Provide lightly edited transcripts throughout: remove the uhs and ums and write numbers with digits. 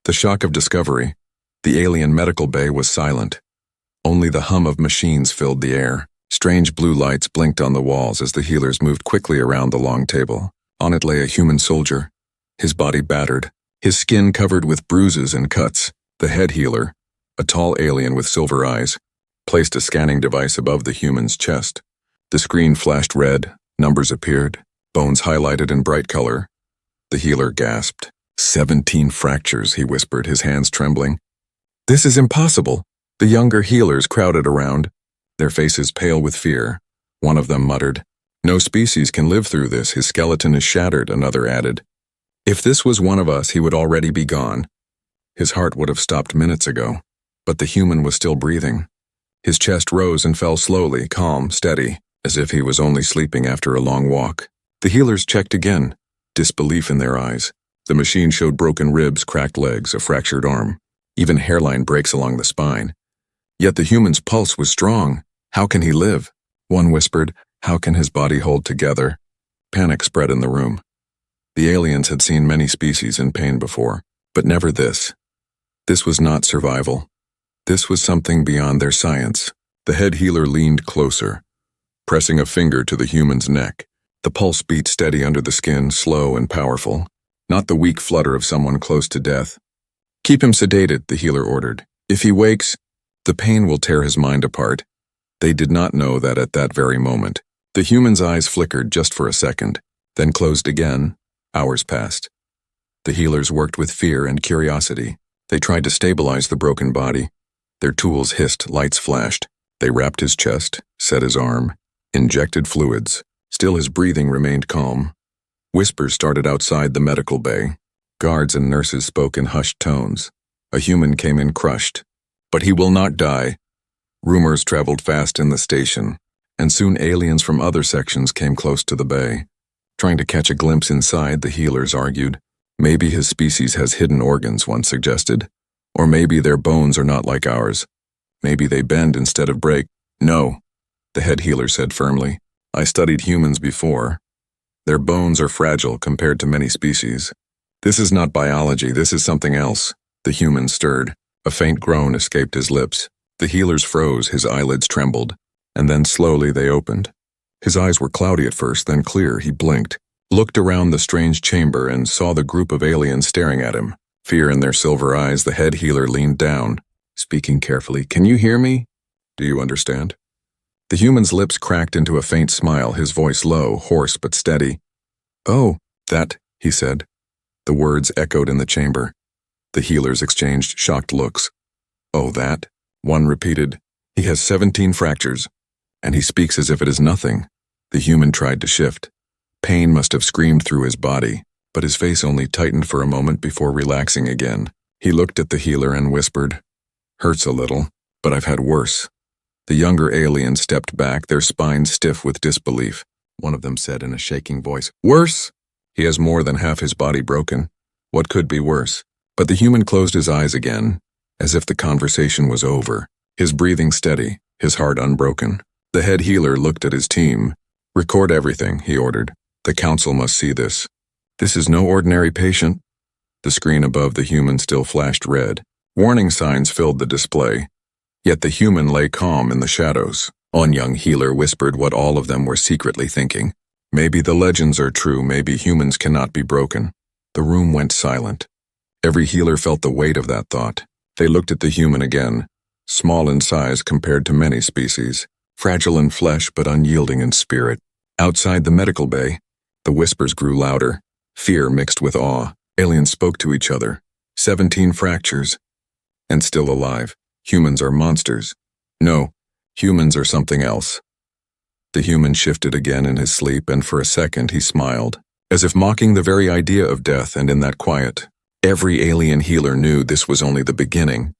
The shock of discovery. The alien medical bay was silent. Only the hum of machines filled the air. Strange blue lights blinked on the walls as the healers moved quickly around the long table. On it lay a human soldier, his body battered, his skin covered with bruises and cuts. The head healer, a tall alien with silver eyes, placed a scanning device above the human's chest. The screen flashed red, numbers appeared, bones highlighted in bright color. The healer gasped. 17 fractures, he whispered, his hands trembling. This is impossible. The younger healers crowded around, their faces pale with fear. One of them muttered, "No species can live through this. His skeleton is shattered," another added. "If this was one of us, he would already be gone." His heart would have stopped minutes ago, but the human was still breathing. His chest rose and fell slowly, calm, steady, as if he was only sleeping after a long walk. The healers checked again, disbelief in their eyes. The machine showed broken ribs, cracked legs, a fractured arm, even hairline breaks along the spine. Yet the human's pulse was strong. How can he live? One whispered, how can his body hold together? Panic spread in the room. The aliens had seen many species in pain before, but never this. This was not survival. This was something beyond their science. The head healer leaned closer, pressing a finger to the human's neck. The pulse beat steady under the skin, slow and powerful, not the weak flutter of someone close to death. "Keep him sedated," the healer ordered. "If he wakes, the pain will tear his mind apart." They did not know that at that very moment. The human's eyes flickered just for a second, then closed again. Hours passed. The healers worked with fear and curiosity. They tried to stabilize the broken body. Their tools hissed, lights flashed. They wrapped his chest, set his arm, injected fluids. Still his breathing remained calm. Whispers started outside the medical bay. Guards and nurses spoke in hushed tones. A human came in crushed. "But he will not die." Rumors traveled fast in the station, and soon aliens from other sections came close to the bay. Trying to catch a glimpse inside, the healers argued. Maybe his species has hidden organs, one suggested. Or maybe their bones are not like ours. Maybe they bend instead of break. "No," the head healer said firmly. "I studied humans before. Their bones are fragile compared to many species. This is not biology, this is something else." The human stirred. A faint groan escaped his lips. The healers froze, his eyelids trembled, and then slowly they opened. His eyes were cloudy at first, then clear. He blinked, looked around the strange chamber, and saw the group of aliens staring at him. Fear in their silver eyes, the head healer leaned down, speaking carefully. "Can you hear me? Do you understand?" The human's lips cracked into a faint smile, his voice low, hoarse but steady. "Oh, that," he said. The words echoed in the chamber. The healers exchanged shocked looks. "Oh, that?" One repeated. "He has 17 fractures, and he speaks as if it is nothing." The human tried to shift. Pain must have screamed through his body, but his face only tightened for a moment before relaxing again. He looked at the healer and whispered, "Hurts a little, but I've had worse." The younger aliens stepped back, their spines stiff with disbelief. One of them said in a shaking voice, "Worse? He has more than half his body broken. What could be worse?" But the human closed his eyes again, as if the conversation was over, his breathing steady, his heart unbroken. The head healer looked at his team. "Record everything," he ordered. "The council must see this. This is no ordinary patient." The screen above the human still flashed red. Warning signs filled the display. Yet the human lay calm in the shadows. One young healer whispered what all of them were secretly thinking. Maybe the legends are true, maybe humans cannot be broken. The room went silent. Every healer felt the weight of that thought. They looked at the human again, small in size compared to many species, fragile in flesh but unyielding in spirit. Outside the medical bay, the whispers grew louder. Fear mixed with awe. Aliens spoke to each other. 17 fractures. And still alive. Humans are monsters. No, humans are something else. The human shifted again in his sleep, and for a second he smiled, as if mocking the very idea of death. And in that quiet, every alien healer knew this was only the beginning.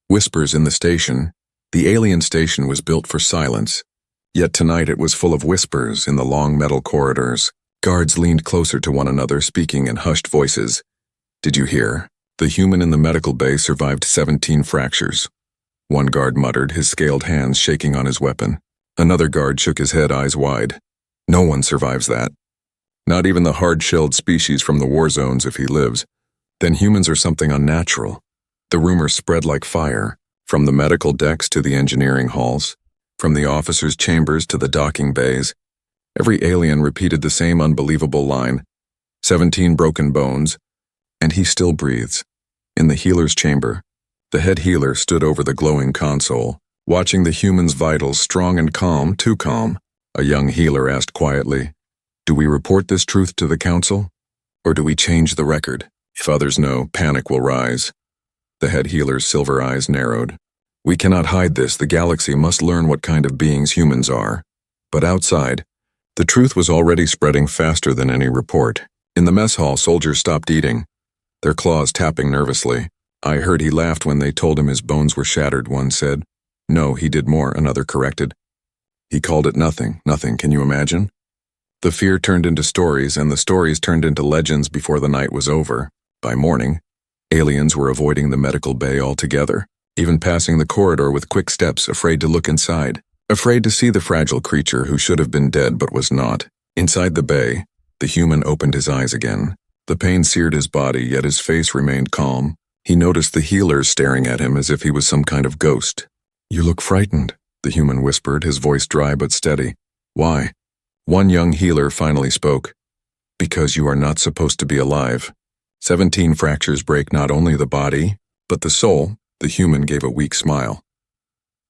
Whispers in the station. The alien station was built for silence. Yet tonight it was full of whispers in the long metal corridors. Guards leaned closer to one another, speaking in hushed voices. "Did you hear? The human in the medical bay survived 17 fractures." One guard muttered, his scaled hands shaking on his weapon. Another guard shook his head, eyes wide. "No one survives that. Not even the hard-shelled species from the war zones if he lives." then humans are something unnatural. The rumors spread like fire, from the medical decks to the engineering halls, from the officers' chambers to the docking bays. Every alien repeated the same unbelievable line, 17 broken bones, and he still breathes. In the healer's chamber, the head healer stood over the glowing console, watching the human's vitals strong and calm, too calm. A young healer asked quietly, "Do we report this truth to the council? Or do we change the record? If others know, panic will rise." The head healer's silver eyes narrowed. "We cannot hide this. The galaxy must learn what kind of beings humans are." But outside, the truth was already spreading faster than any report. In the mess hall, soldiers stopped eating, their claws tapping nervously. "I heard he laughed when they told him his bones were shattered," one said. "No, he did more," another corrected. "He called it nothing, nothing, can you imagine?" The fear turned into stories, and the stories turned into legends before the night was over. By morning, aliens were avoiding the medical bay altogether, even passing the corridor with quick steps, afraid to look inside, afraid to see the fragile creature who should have been dead but was not. Inside the bay, the human opened his eyes again. The pain seared his body, yet his face remained calm. He noticed the healers staring at him as if he was some kind of ghost. "You look frightened," the human whispered, his voice dry but steady. "Why?" One young healer finally spoke. "Because you are not supposed to be alive. 17 fractures break not only the body, but the soul." The human gave a weak smile.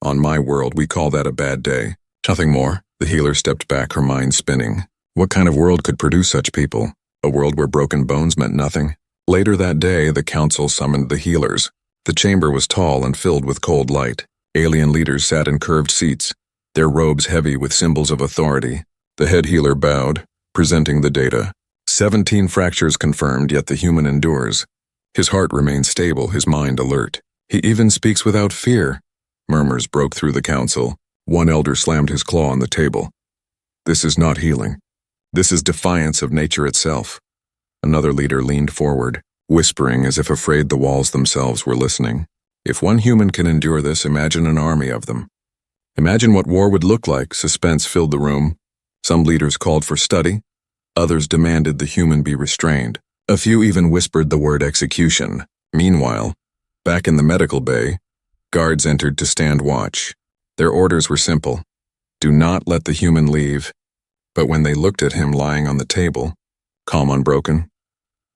"On my world, we call that a bad day." "Nothing more." The healer stepped back, her mind spinning. What kind of world could produce such people? A world where broken bones meant nothing? Later that day, the council summoned the healers. The chamber was tall and filled with cold light. Alien leaders sat in curved seats, their robes heavy with symbols of authority. The head healer bowed, presenting the data. 17 fractures confirmed, yet the human endures. His heart remains stable, his mind alert. "He even speaks without fear." Murmurs broke through the council. One elder slammed his claw on the table. "This is not healing. This is defiance of nature itself." Another leader leaned forward, whispering as if afraid the walls themselves were listening. "If one human can endure this, imagine an army of them. Imagine what war would look like." Suspense filled the room. Some leaders called for study. Others demanded the human be restrained. A few even whispered the word execution. Meanwhile, back in the medical bay, guards entered to stand watch. Their orders were simple. Do not let the human leave. But when they looked at him lying on the table, calm unbroken,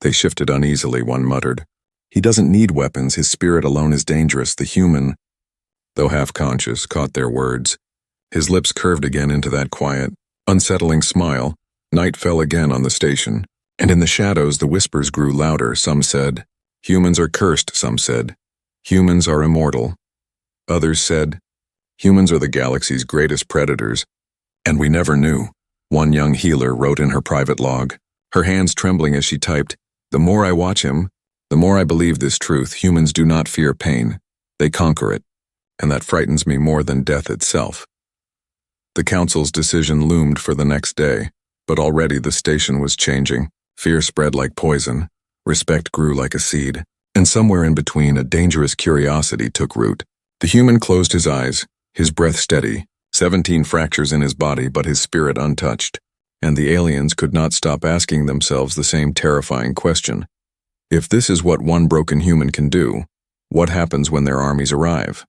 they shifted uneasily. One muttered, "He doesn't need weapons, his spirit alone is dangerous." The human, though half-conscious, caught their words. His lips curved again into that quiet, unsettling smile. Night fell again on the station, and in the shadows the whispers grew louder. Some said, "Humans are cursed," some said, "Humans are immortal." Others said, "Humans are the galaxy's greatest predators, and we never knew." One young healer wrote in her private log, her hands trembling as she typed, "The more I watch him, the more I believe this truth. Humans do not fear pain. They conquer it, and that frightens me more than death itself." The council's decision loomed for the next day, but already the station was changing. Fear spread like poison, respect grew like a seed, and somewhere in between a dangerous curiosity took root. The human closed his eyes, his breath steady, 17 fractures in his body but his spirit untouched, and the aliens could not stop asking themselves the same terrifying question. If this is what one broken human can do, what happens when their armies arrive?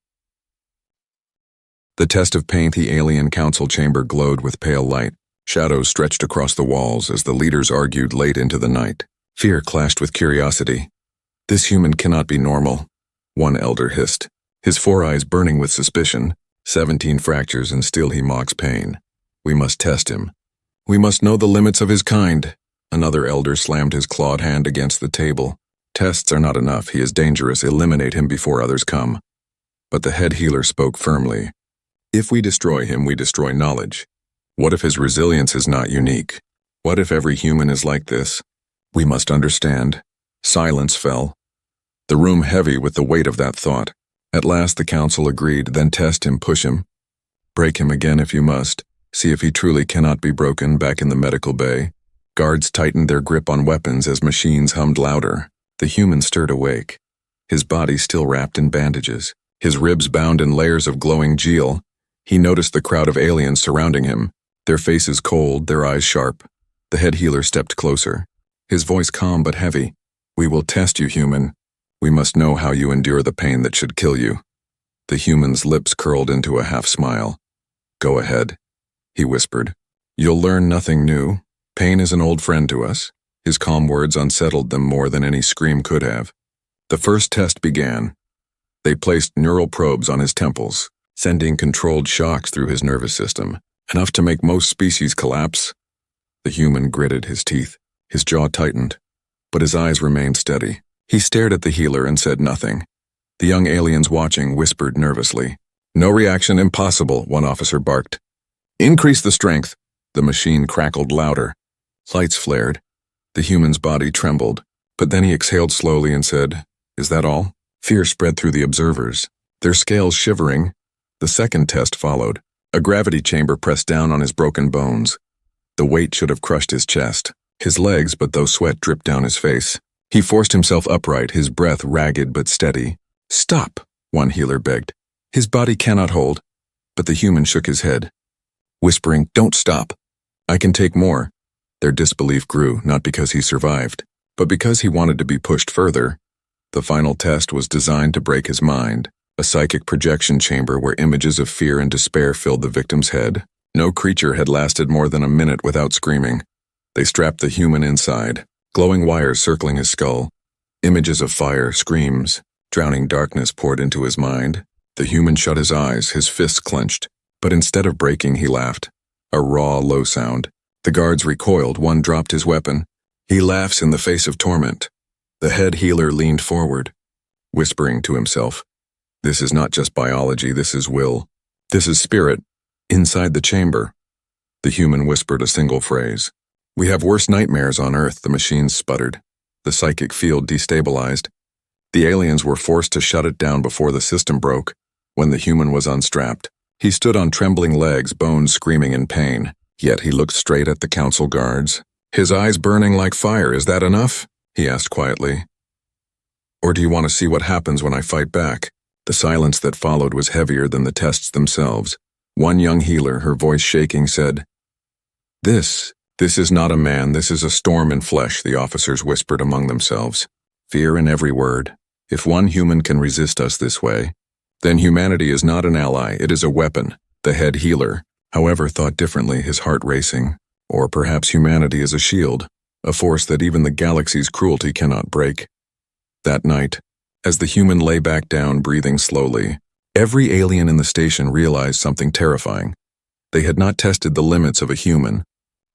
The test of pain. The alien council chamber glowed with pale light. Shadows stretched across the walls as the leaders argued late into the night. Fear clashed with curiosity. "This human cannot be normal," one elder hissed, his 4 eyes burning with suspicion. 17 fractures and still he mocks pain. "We must test him. We must know the limits of his kind." Another elder slammed his clawed hand against the table. "Tests are not enough. He is dangerous. Eliminate him before others come." But the head healer spoke firmly. "If we destroy him, we destroy knowledge. What if his resilience is not unique? What if every human is like this? We must understand." Silence fell, the room heavy with the weight of that thought. At last the council agreed. "Then test him, push him. Break him again if you must. See if he truly cannot be broken." Back in the medical bay, guards tightened their grip on weapons as machines hummed louder. The human stirred awake, his body still wrapped in bandages, his ribs bound in layers of glowing gel. He noticed the crowd of aliens surrounding him, their faces cold, their eyes sharp. The head healer stepped closer, his voice calm but heavy. "We will test you, human. We must know how you endure the pain that should kill you." The human's lips curled into a half-smile. "Go ahead," he whispered. "You'll learn nothing new. Pain is an old friend to us." His calm words unsettled them more than any scream could have. The first test began. They placed neural probes on his temples, sending controlled shocks through his nervous system, enough to make most species collapse. The human gritted his teeth. His jaw tightened, but his eyes remained steady. He stared at the healer and said nothing. The young aliens watching whispered nervously. "No reaction, impossible," one officer barked. "Increase the strength." The machine crackled louder. Lights flared. The human's body trembled, but then he exhaled slowly and said, "Is that all?" Fear spread through the observers, their scales shivering. The second test followed. A gravity chamber pressed down on his broken bones. The weight should have crushed his chest, his legs, but though sweat dripped down his face. He forced himself upright, his breath ragged but steady. "Stop," one healer begged. "His body cannot hold." But the human shook his head, whispering, "Don't stop. I can take more." Their disbelief grew, not because he survived, but because he wanted to be pushed further. The final test was designed to break his mind, a psychic projection chamber where images of fear and despair filled the victim's head. No creature had lasted more than a minute without screaming. They strapped the human inside, glowing wires circling his skull. Images of fire, screams, drowning darkness poured into his mind. The human shut his eyes, his fists clenched, but instead of breaking, he laughed. A raw, low sound. The guards recoiled, one dropped his weapon. He laughs in the face of torment. The head healer leaned forward, whispering to himself, "This is not just biology, this is will. This is spirit." Inside the chamber, the human whispered a single phrase. "We have worse nightmares on Earth," the machines sputtered. The psychic field destabilized. The aliens were forced to shut it down before the system broke. When the human was unstrapped, he stood on trembling legs, bones screaming in pain. Yet he looked straight at the council guards, his eyes burning like fire. "Is that enough?" he asked quietly. "Or do you want to see what happens when I fight back?" The silence that followed was heavier than the tests themselves. One young healer, her voice shaking, said, This is not a man, this is a storm in flesh," the officers whispered among themselves. Fear in every word. If one human can resist us this way, then humanity is not an ally, it is a weapon. The head healer, however, thought differently, his heart racing. Or perhaps humanity is a shield, a force that even the galaxy's cruelty cannot break. That night, as the human lay back down, breathing slowly, every alien in the station realized something terrifying. They had not tested the limits of a human.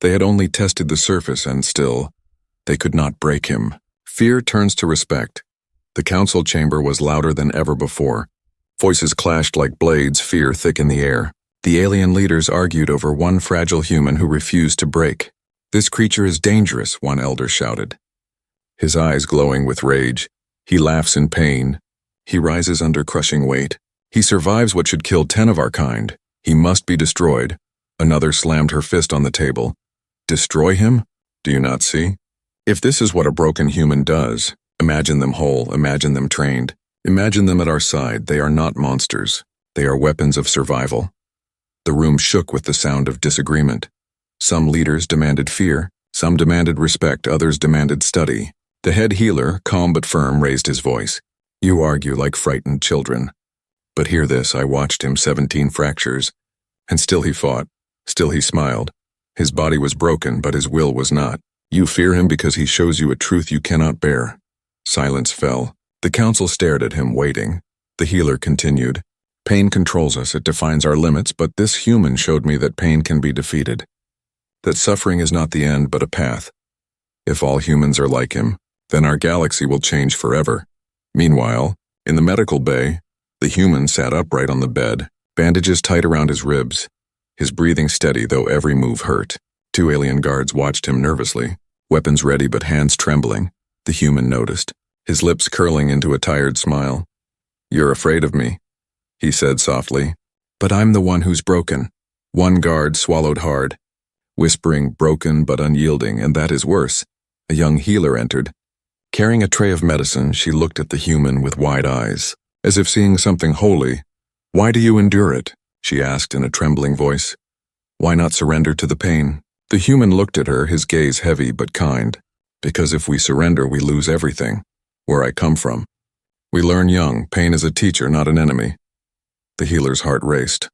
They had only tested the surface, and still, they could not break him. Fear turns to respect. The council chamber was louder than ever before. Voices clashed like blades, fear thick in the air. The alien leaders argued over one fragile human who refused to break. "This creature is dangerous," one elder shouted, his eyes glowing with rage. "He laughs in pain. He rises under crushing weight. He survives what should kill 10 of our kind. He must be destroyed." Another slammed her fist on the table. "Destroy him? Do you not see? If this is what a broken human does, imagine them whole, imagine them trained. Imagine them at our side. They are not monsters. They are weapons of survival." The room shook with the sound of disagreement. Some leaders demanded fear, some demanded respect, others demanded study. The head healer, calm but firm, raised his voice. "You argue like frightened children. But hear this, I watched him, 17 fractures. And still he fought, still he smiled. His body was broken, but his will was not. You fear him because he shows you a truth you cannot bear." Silence fell. The council stared at him, waiting. The healer continued. "Pain controls us, it defines our limits, but this human showed me that pain can be defeated. That suffering is not the end, but a path. If all humans are like him, then our galaxy will change forever." Meanwhile, in the medical bay, the human sat upright on the bed, bandages tight around his ribs, his breathing steady though every move hurt. 2 alien guards watched him nervously, weapons ready but hands trembling. The human noticed, his lips curling into a tired smile. "You're afraid of me," he said softly. "But I'm the one who's broken." One guard swallowed hard, whispering, "Broken but unyielding, and that is worse." A young healer entered. Carrying a tray of medicine, she looked at the human with wide eyes, as if seeing something holy. "Why do you endure it?" she asked in a trembling voice. "Why not surrender to the pain?" The human looked at her, his gaze heavy but kind. Because if we surrender, we lose everything. Where I come from. We learn young, pain is a teacher, not an enemy. The healer's heart raced.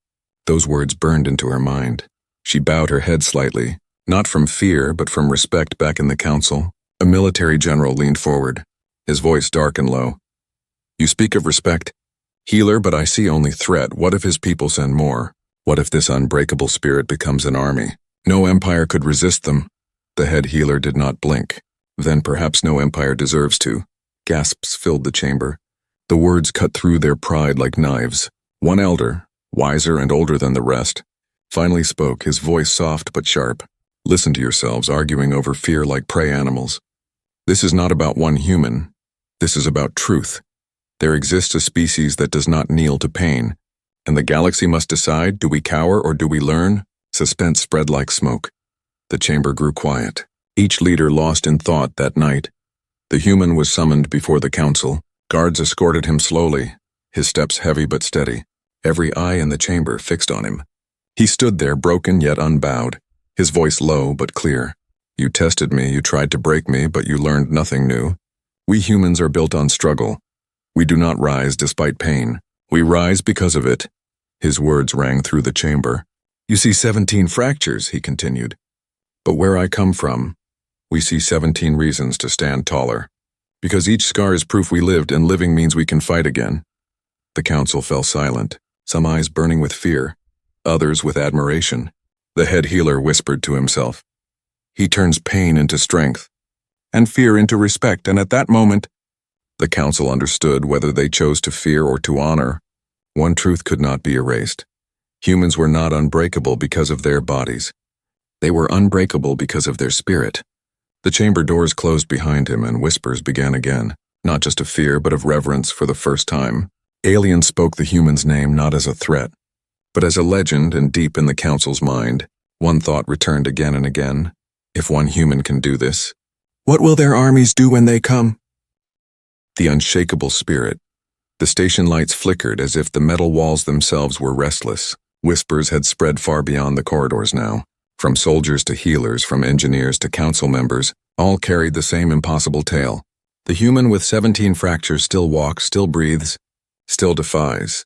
Those words burned into her mind. She bowed her head slightly, not from fear, but from respect. Back in the council, a military general leaned forward, his voice dark and low. You speak of respect, healer, but I see only threat. What if his people send more? What if this unbreakable spirit becomes an army? No empire could resist them. The head healer did not blink. Then perhaps no empire deserves to. Gasps filled the chamber. The words cut through their pride like knives. One elder, wiser and older than the rest, finally spoke, his voice soft but sharp. Listen to yourselves arguing over fear like prey animals. This is not about one human. This is about truth. There exists a species that does not kneel to pain, and the galaxy must decide, do we cower or do we learn? Suspense spread like smoke. The chamber grew quiet. Each leader lost in thought that night. The human was summoned before the council. Guards escorted him slowly, his steps heavy but steady, every eye in the chamber fixed on him. He stood there, broken yet unbowed, his voice low but clear. You tested me, you tried to break me, but you learned nothing new. We humans are built on struggle. We do not rise despite pain. We rise because of it. His words rang through the chamber. You see 17 fractures, he continued. But where I come from, we see 17 reasons to stand taller. Because each scar is proof we lived, and living means we can fight again. The council fell silent, some eyes burning with fear, others with admiration. The head healer whispered to himself. He turns pain into strength, and fear into respect, and at that moment, the council understood whether they chose to fear or to honor. One truth could not be erased. Humans were not unbreakable because of their bodies. They were unbreakable because of their spirit. The chamber doors closed behind him and whispers began again, not just of fear but of reverence for the first time. Alien spoke the human's name not as a threat, but as a legend, and deep in the council's mind, one thought returned again and again. If one human can do this, what will their armies do when they come? The unshakable spirit. The station lights flickered as if the metal walls themselves were restless. Whispers had spread far beyond the corridors now. From soldiers to healers, from engineers to council members, all carried the same impossible tale. The human with 17 fractures still walks, still breathes, still defies.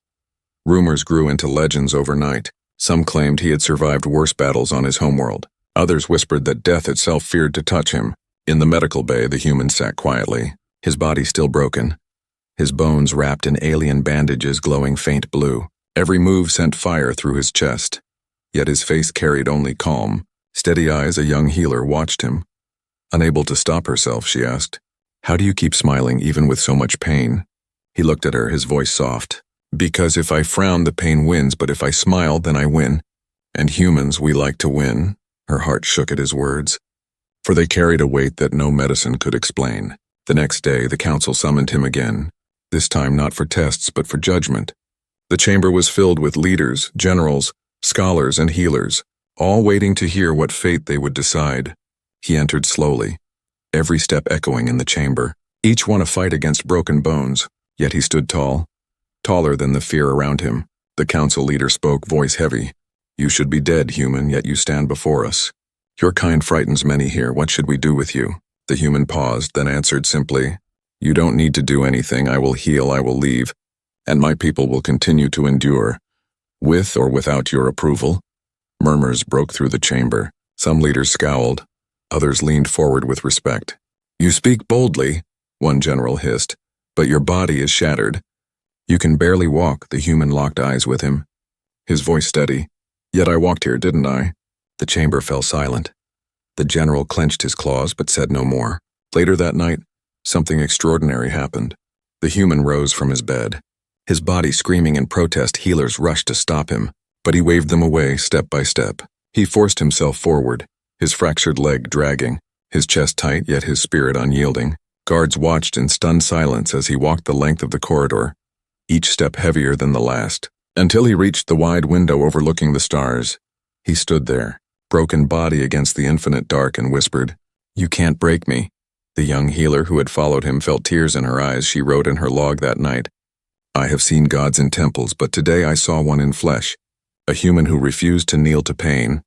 Rumors grew into legends overnight. Some claimed he had survived worse battles on his homeworld. Others whispered that death itself feared to touch him. In the medical bay, the human sat quietly, his body still broken, his bones wrapped in alien bandages glowing faint blue. Every move sent fire through his chest. Yet his face carried only calm. Steady eyes, a young healer watched him. Unable to stop herself, she asked, "How do you keep smiling even with so much pain?" He looked at her, his voice soft. "Because if I frown, the pain wins, but if I smile, then I win. And humans, we like to win." Her heart shook at his words, for they carried a weight that no medicine could explain. The next day, the council summoned him again, this time not for tests, but for judgment. The chamber was filled with leaders, generals, scholars, and healers, all waiting to hear what fate they would decide. He entered slowly, every step echoing in the chamber, each one a fight against broken bones, yet he stood tall, taller than the fear around him. The council leader spoke, voice heavy. "You should be dead, human, yet you stand before us. Your kind frightens many here. What should we do with you?" The human paused, then answered simply, "You don't need to do anything. I will heal, I will leave, and my people will continue to endure, with or without your approval." Murmurs broke through the chamber. Some leaders scowled, others leaned forward with respect. "You speak boldly," one general hissed, "but your body is shattered. You can barely walk." The human locked eyes with him, his voice steady. "Yet I walked here, didn't I?" The chamber fell silent. The general clenched his claws but said no more. Later that night, something extraordinary happened. The human rose from his bed. His body screaming in protest, healers rushed to stop him, but he waved them away step by step. He forced himself forward, his fractured leg dragging, his chest tight yet his spirit unyielding. Guards watched in stunned silence as he walked the length of the corridor, each step heavier than the last, until he reached the wide window overlooking the stars. He stood there, broken body against the infinite dark, and whispered, "You can't break me." The young healer who had followed him felt tears in her eyes. She wrote in her log that night, "I have seen gods in temples, but today I saw one in flesh, a human who refused to kneel to pain."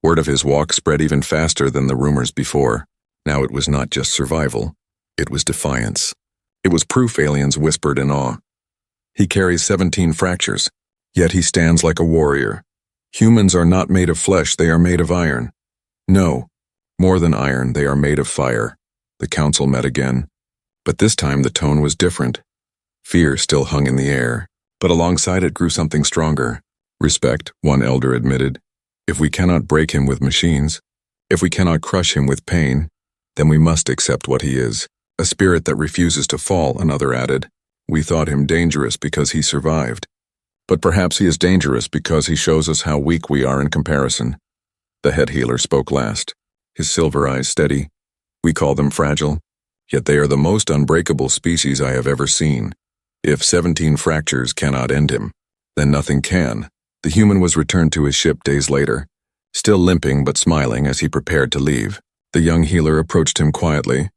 Word of his walk spread even faster than the rumors before. Now it was not just survival, it was defiance. It was proof, aliens whispered in awe. He carries 17 fractures, yet he stands like a warrior. Humans are not made of flesh, they are made of iron. No, more than iron, they are made of fire. The council met again, but this time the tone was different. Fear still hung in the air, but alongside it grew something stronger. Respect, one elder admitted. If we cannot break him with machines, if we cannot crush him with pain, then we must accept what he is. A spirit that refuses to fall, another added. We thought him dangerous because he survived. But perhaps he is dangerous because he shows us how weak we are in comparison. The head healer spoke last, his silver eyes steady. We call them fragile, yet they are the most unbreakable species I have ever seen. If 17 fractures cannot end him, then nothing can. The human was returned to his ship days later, still limping but smiling as he prepared to leave. The young healer approached him quietly.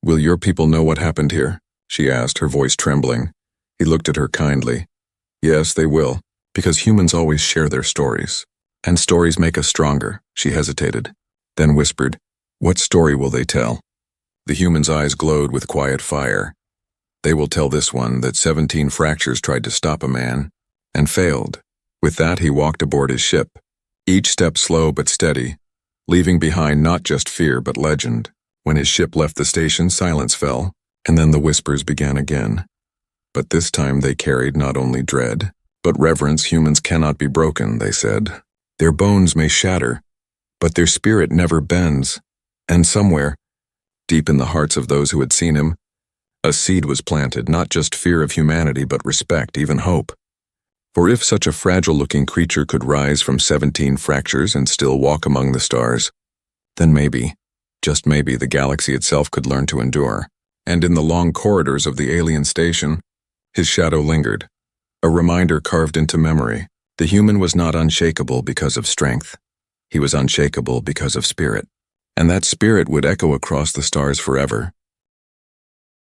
Will your people know what happened here? She asked, her voice trembling. He looked at her kindly. Yes, they will, because humans always share their stories. And stories make us stronger, she hesitated, then whispered, What story will they tell? The human's eyes glowed with quiet fire. They will tell this one that 17 fractures tried to stop a man, and failed. With that he walked aboard his ship, each step slow but steady, leaving behind not just fear but legend. When his ship left the station, silence fell, and then the whispers began again. But this time they carried not only dread, but reverence. Humans cannot be broken, they said. Their bones may shatter, but their spirit never bends. And somewhere, deep in the hearts of those who had seen him, a seed was planted, not just fear of humanity, but respect, even hope. For if such a fragile-looking creature could rise from 17 fractures and still walk among the stars, then maybe, just maybe, the galaxy itself could learn to endure. And in the long corridors of the alien station, his shadow lingered, a reminder carved into memory. The human was not unshakable because of strength. He was unshakable because of spirit. And that spirit would echo across the stars forever.